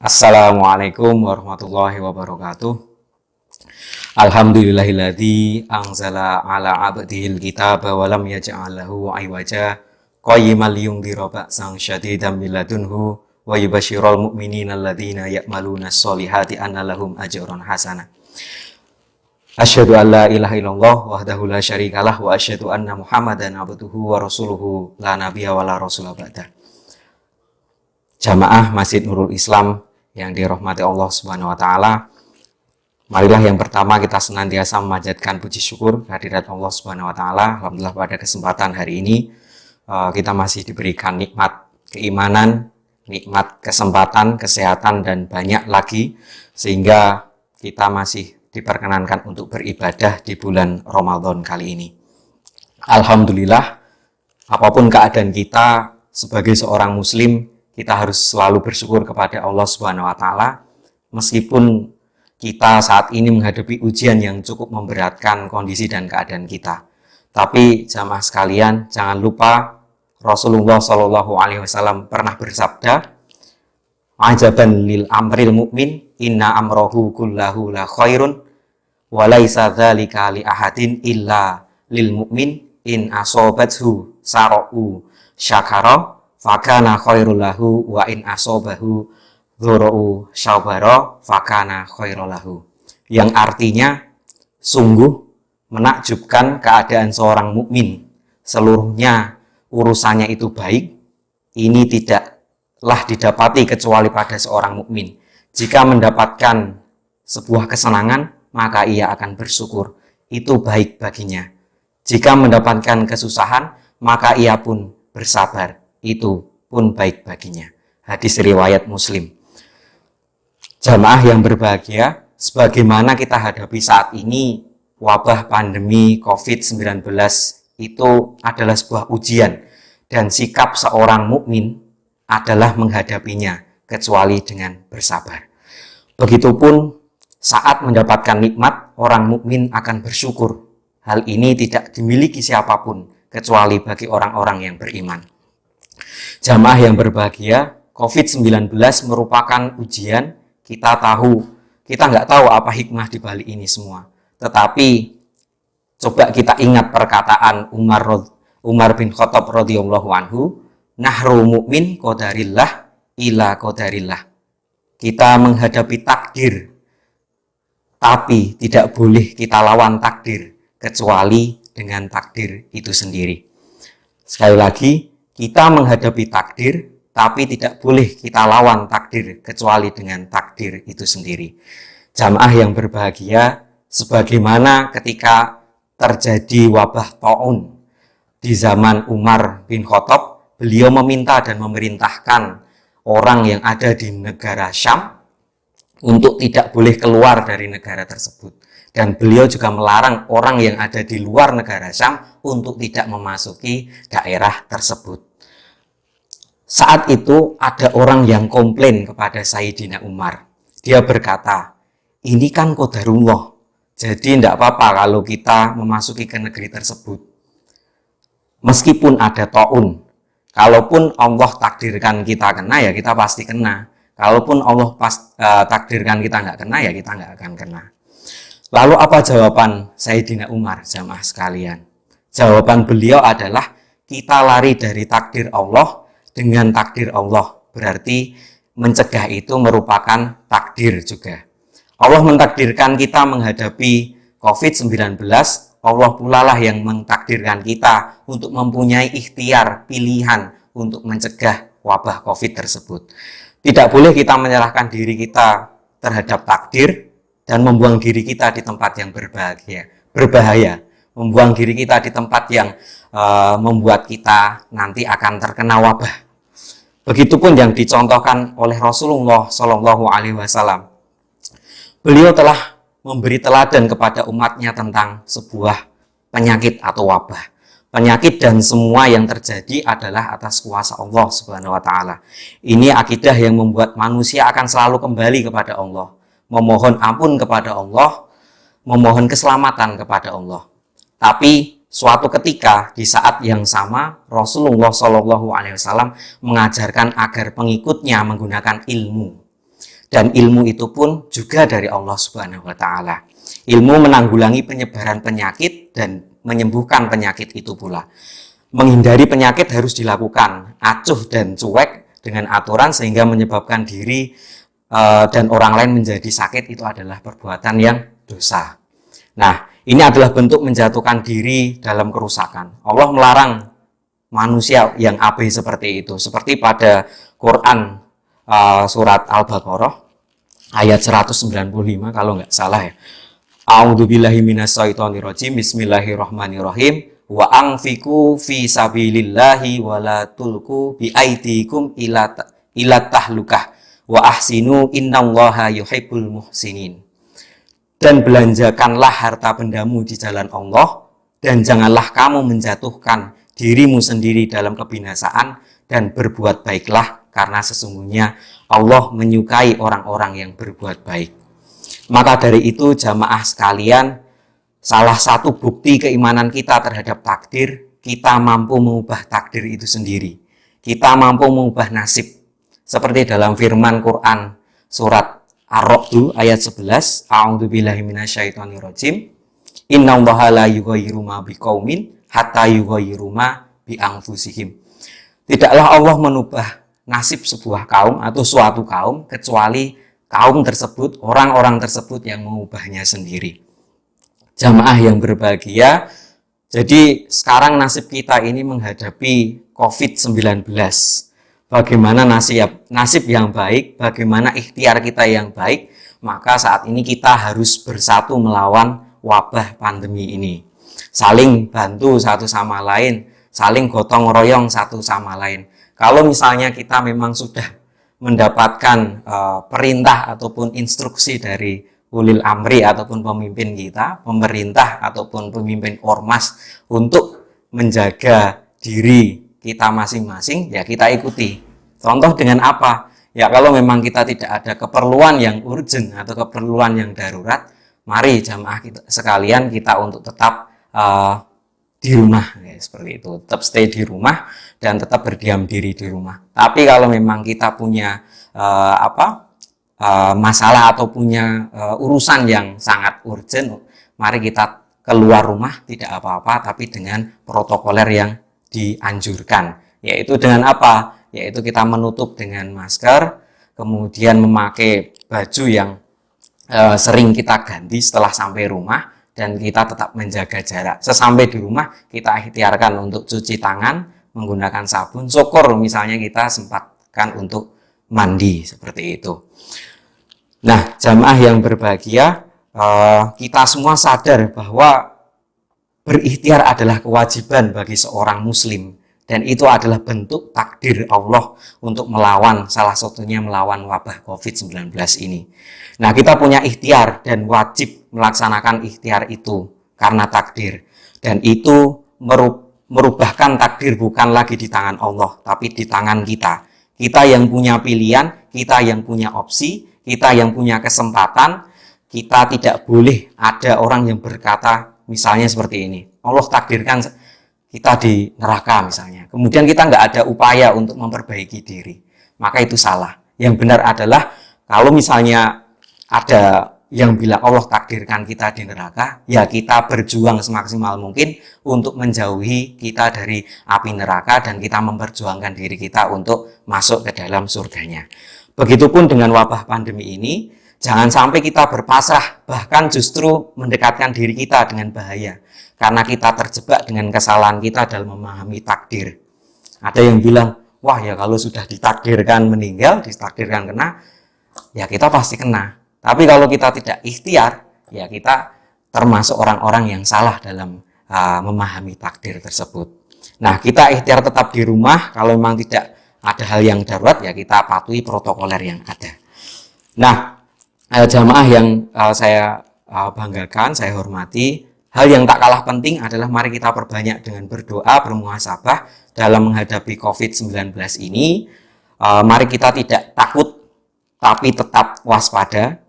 Assalamualaikum warahmatullahi wabarakatuh. Alhamdulillahilladzi anzala ala abdihil kitaba wa lam yaj'alahu iwaja qayyimal yundhira ba'san syadidan min ladunhu wa yubasyiral mu'minina alladzina ya'maluna sholihati anna lahum ajran hasanah. Asyhadu an la ilaha illallah wahdahu la syarikalah wa asyhadu anna Muhammadan abduhu wa rasuluhu la nabiyya wa la rasula ba'dah. Jamaah Masjid Nurul Islam yang dirahmati Allah Subhanahu wa taala, marilah yang pertama kita senantiasa memanjatkan puji syukur kehadirat Allah Subhanahu wa taala. Alhamdulillah pada kesempatan hari ini kita masih diberikan nikmat keimanan, nikmat kesempatan, kesehatan dan banyak lagi sehingga kita masih diperkenankan untuk beribadah di bulan Ramadan kali ini. Alhamdulillah, apapun keadaan kita sebagai seorang muslim, kita harus selalu bersyukur kepada Allah Subhanahu wa taala meskipun kita saat ini menghadapi ujian yang cukup memberatkan kondisi dan keadaan kita. Tapi jamaah sekalian, jangan lupa Rasulullah Shallallahu alaihi wasallam pernah bersabda, "Ajaban lil amril mu'min, inna amrohu kullahu la khairun wa laisa dzalika li ahadin illa lil mu'min in asobathu sara'u syakara fakana khairul lahu wa in asobahu dzurru syabara fakana khairul lahu." Yang artinya sungguh menakjubkan keadaan seorang mukmin, seluruhnya urusannya itu baik, ini tidaklah didapati kecuali pada seorang mukmin. Jika mendapatkan sebuah kesenangan, maka ia akan bersyukur, itu baik baginya. Jika mendapatkan kesusahan, maka ia pun bersabar, itu pun baik baginya. Hadis riwayat Muslim. Jamaah yang berbahagia, sebagaimana kita hadapi saat ini, wabah pandemi COVID-19 itu adalah sebuah ujian dan sikap seorang mukmin adalah menghadapinya kecuali dengan bersabar. Begitupun saat mendapatkan nikmat, orang mukmin akan bersyukur. Hal ini tidak dimiliki siapapun kecuali bagi orang-orang yang beriman. Jamaah yang berbahagia, COVID-19 merupakan ujian. Kita nggak tahu apa hikmah di balik ini semua. Tetapi coba kita ingat perkataan Umar bin Khattab radhiyallahu anhu, "Nahru mu'min qadarillah ila qadarillah." Kita menghadapi takdir, tapi tidak boleh kita lawan takdir kecuali dengan takdir itu sendiri. Sekali lagi, kita menghadapi takdir, tapi tidak boleh kita lawan takdir kecuali dengan takdir itu sendiri. Jamaah yang berbahagia, sebagaimana ketika terjadi wabah taun di zaman Umar bin Khattab, beliau meminta dan memerintahkan orang yang ada di negara Syam untuk tidak boleh keluar dari negara tersebut. Dan beliau juga melarang orang yang ada di luar negara Syam untuk tidak memasuki daerah tersebut. Saat itu ada orang yang komplain kepada Sayyidina Umar. Dia berkata, "Ini kan qadarullah, jadi tidak apa-apa kalau kita memasuki ke negeri tersebut. Meskipun ada taun, kalaupun Allah takdirkan kita kena, ya kita pasti kena. Kalaupun Allah takdirkan kita nggak kena, ya kita nggak akan kena." Lalu apa jawaban Sayyidina Umar, jamaah sekalian? Jawaban beliau adalah, kita lari dari takdir Allah dengan takdir Allah. Berarti mencegah itu merupakan takdir juga. Allah mentakdirkan kita menghadapi COVID-19, Allah pula lah yang mentakdirkan kita untuk mempunyai ikhtiar, pilihan untuk mencegah wabah COVID tersebut. Tidak boleh kita menyerahkan diri kita terhadap takdir dan membuang diri kita di tempat yang berbahaya, membuang diri kita di tempat yang membuat kita nanti akan terkena wabah. Begitupun yang dicontohkan oleh Rasulullah Shallallahu alaihi wasallam. Beliau telah memberi teladan kepada umatnya tentang sebuah penyakit atau wabah. Penyakit dan semua yang terjadi adalah atas kuasa Allah Subhanahu wa taala. Ini akidah yang membuat manusia akan selalu kembali kepada Allah, memohon ampun kepada Allah, memohon keselamatan kepada Allah. Tapi suatu ketika di saat yang sama Rasulullah Shallallahu alaihi wasallam mengajarkan agar pengikutnya menggunakan ilmu. Dan ilmu itu pun juga dari Allah Subhanahu wa Ta'ala. Ilmu menanggulangi penyebaran penyakit dan menyembuhkan penyakit itu pula. Menghindari penyakit harus dilakukan acuh dan cuek dengan aturan sehingga menyebabkan diri dan orang lain menjadi sakit, itu adalah perbuatan yang dosa. Nah, ini adalah bentuk menjatuhkan diri dalam kerusakan. Allah melarang manusia yang abai seperti itu. Seperti pada Quran surat Al-Baqarah ayat 195 kalau nggak salah ya. A'udzubillahi minasyaitonirrajim. Bismillahirrahmanirrahim. Wa anfiqu fi sabilillahi wa la tulqu bi aidikum ila tahlukah wa ahsinu innallaha yuhibbul muhsinin. Dan belanjakanlah harta bendamu di jalan Allah, dan janganlah kamu menjatuhkan dirimu sendiri dalam kebinasaan, dan berbuat baiklah karena sesungguhnya Allah menyukai orang-orang yang berbuat baik. Maka dari itu jamaah sekalian, salah satu bukti keimanan kita terhadap takdir, kita mampu mengubah takdir itu sendiri. Kita mampu mengubah nasib. Seperti dalam firman Quran surat Ar-Ra'd ayat 11, A'udzubillahi minasyaitonirrajim. Innallaha la yughayyiru ma biqaumin hatta yughayyiru ma bi anfusihim. Tidaklah Allah menubah nasib sebuah kaum atau suatu kaum kecuali kaum tersebut, orang-orang tersebut yang mengubahnya sendiri. Jamaah yang berbahagia, jadi sekarang nasib kita ini menghadapi COVID-19. Bagaimana nasib yang baik, bagaimana ikhtiar kita yang baik, maka saat ini kita harus bersatu melawan wabah pandemi ini. Saling bantu satu sama lain, saling gotong royong satu sama lain. Kalau misalnya kita memang sudah mendapatkan perintah ataupun instruksi dari ulil amri ataupun pemimpin kita, pemerintah ataupun pemimpin ormas untuk menjaga diri kita masing-masing, ya kita ikuti. Contoh dengan apa? Ya kalau memang kita tidak ada keperluan yang urgent atau keperluan yang darurat, mari jamaah kita sekalian kita untuk tetap di rumah, ya, seperti itu. Tetap stay di rumah dan tetap berdiam diri di rumah. Tapi kalau memang kita punya masalah atau punya urusan yang sangat urgent, mari kita keluar rumah tidak apa-apa, tapi dengan protokoler yang dianjurkan. Yaitu dengan apa? Yaitu kita menutup dengan masker, kemudian memakai baju yang sering kita ganti setelah sampai rumah, dan kita tetap menjaga jarak. Sesampai di rumah kita ikhtiarkan untuk cuci tangan menggunakan sabun, syukur misalnya kita sempatkan untuk mandi, seperti itu. Nah, jamaah yang berbahagia, kita semua sadar bahwa berikhtiar adalah kewajiban bagi seorang muslim, dan itu adalah bentuk takdir Allah untuk melawan, salah satunya melawan wabah COVID-19 ini. Nah, kita punya ikhtiar dan wajib melaksanakan ikhtiar itu karena takdir, dan itu merubahkan takdir bukan lagi di tangan Allah, tapi di tangan kita. Kita yang punya pilihan, kita yang punya opsi, kita yang punya kesempatan. Kita tidak boleh ada orang yang berkata misalnya seperti ini, Allah takdirkan kita di neraka misalnya, kemudian kita nggak ada upaya untuk memperbaiki diri, maka itu salah. Yang benar adalah kalau misalnya ada yang bilang Allah takdirkan kita di neraka, ya kita berjuang semaksimal mungkin untuk menjauhi kita dari api neraka, dan kita memperjuangkan diri kita untuk masuk ke dalam surganya. Begitupun dengan wabah pandemi ini, jangan sampai kita berpasrah, bahkan justru mendekatkan diri kita dengan bahaya, karena kita terjebak dengan kesalahan kita dalam memahami takdir. Ada yang bilang, wah ya kalau sudah ditakdirkan meninggal, ditakdirkan kena, ya kita pasti kena. Tapi kalau kita tidak ikhtiar, ya kita termasuk orang-orang yang salah dalam memahami takdir tersebut. Nah, kita ikhtiar tetap di rumah, kalau memang tidak ada hal yang darurat, ya kita patuhi protokoler yang ada. Nah, jamaah yang saya banggakan, saya hormati, hal yang tak kalah penting adalah mari kita perbanyak dengan berdoa, bermuhasabah dalam menghadapi COVID-19 ini. Mari kita tidak takut, tapi tetap waspada.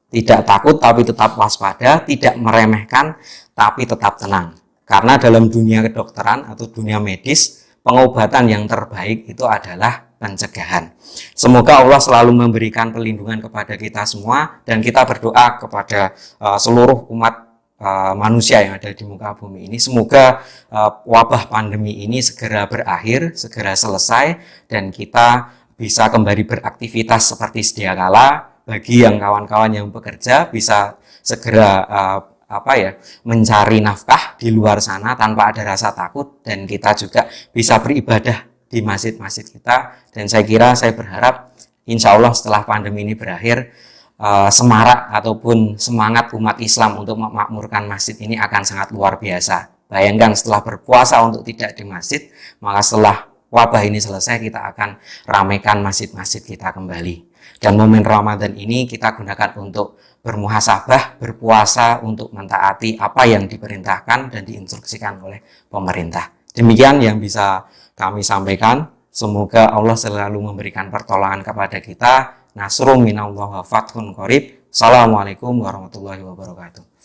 Tidak takut, tapi tetap waspada. Tidak meremehkan, tapi tetap tenang. Karena dalam dunia kedokteran atau dunia medis, pengobatan yang terbaik itu adalah pencegahan. Semoga Allah selalu memberikan perlindungan kepada kita semua, dan kita berdoa kepada seluruh umat manusia yang ada di muka bumi ini. Semoga wabah pandemi ini segera berakhir, segera selesai, dan kita bisa kembali beraktivitas seperti sedia kala. Bagi yang kawan-kawan yang bekerja bisa segera mencari nafkah di luar sana tanpa ada rasa takut, dan kita juga bisa beribadah di masjid-masjid kita. Dan saya berharap insya Allah setelah pandemi ini berakhir, semarak ataupun semangat umat Islam untuk memakmurkan masjid ini akan sangat luar biasa. Bayangkan setelah berpuasa untuk tidak di masjid, maka setelah wabah ini selesai kita akan ramaikan masjid-masjid kita kembali. Dan momen Ramadan ini kita gunakan untuk bermuhasabah, berpuasa untuk mentaati apa yang diperintahkan dan diinstruksikan oleh pemerintah. Demikian yang bisa kami sampaikan. Semoga Allah selalu memberikan pertolongan kepada kita. Nasrun minallah wa fathun qarib. Assalamualaikum warahmatullahi wabarakatuh.